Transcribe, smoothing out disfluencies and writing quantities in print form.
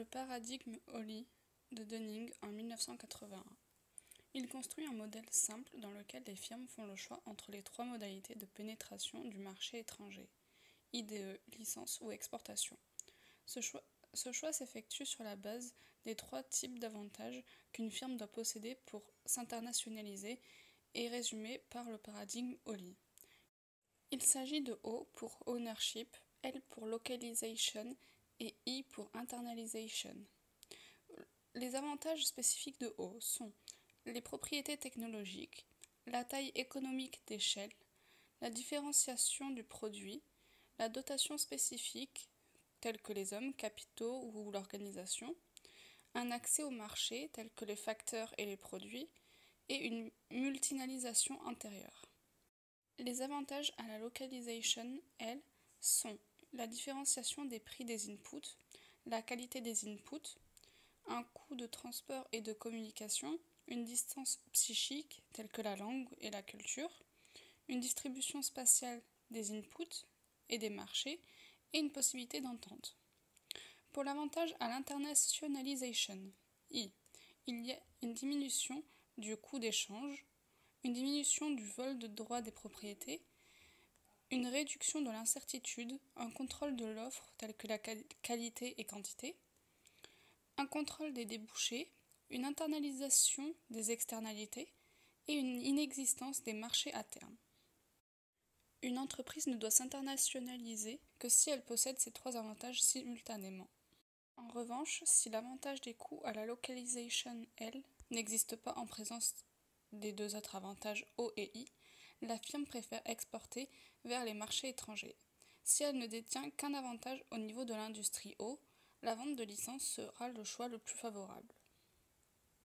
Le paradigme Holly de Dunning en 1981. Il construit un modèle simple dans lequel les firmes font le choix entre les trois modalités de pénétration du marché étranger, IDE, licence ou exportation. Ce choix s'effectue sur la base des trois types d'avantages qu'une firme doit posséder pour s'internationaliser et résumés par le paradigme Holly. Il s'agit de O pour Ownership, L pour Localization et I pour Internalization. Les avantages spécifiques de O sont les propriétés technologiques, la taille économique d'échelle, la différenciation du produit, la dotation spécifique, telle que les hommes, capitaux ou l'organisation, un accès au marché, tel que les facteurs et les produits, et une multinationalisation intérieure. Les avantages à la localisation, elles, sont la différenciation des prix des inputs, la qualité des inputs, un coût de transport et de communication, une distance psychique telle que la langue et la culture, une distribution spatiale des inputs et des marchés et une possibilité d'entente. Pour l'avantage à l'internationalisation, il y a une diminution du coût d'échange, une diminution du vol de droits des propriétés, une réduction de l'incertitude, un contrôle de l'offre telle que la qualité et quantité, un contrôle des débouchés, une internalisation des externalités et une inexistence des marchés à terme. Une entreprise ne doit s'internationaliser que si elle possède ces trois avantages simultanément. En revanche, si l'avantage des coûts à la localisation L n'existe pas en présence des deux autres avantages O et I, la firme préfère exporter vers les marchés étrangers. Si elle ne détient qu'un avantage au niveau de l'industrie O, la vente de licence sera le choix le plus favorable.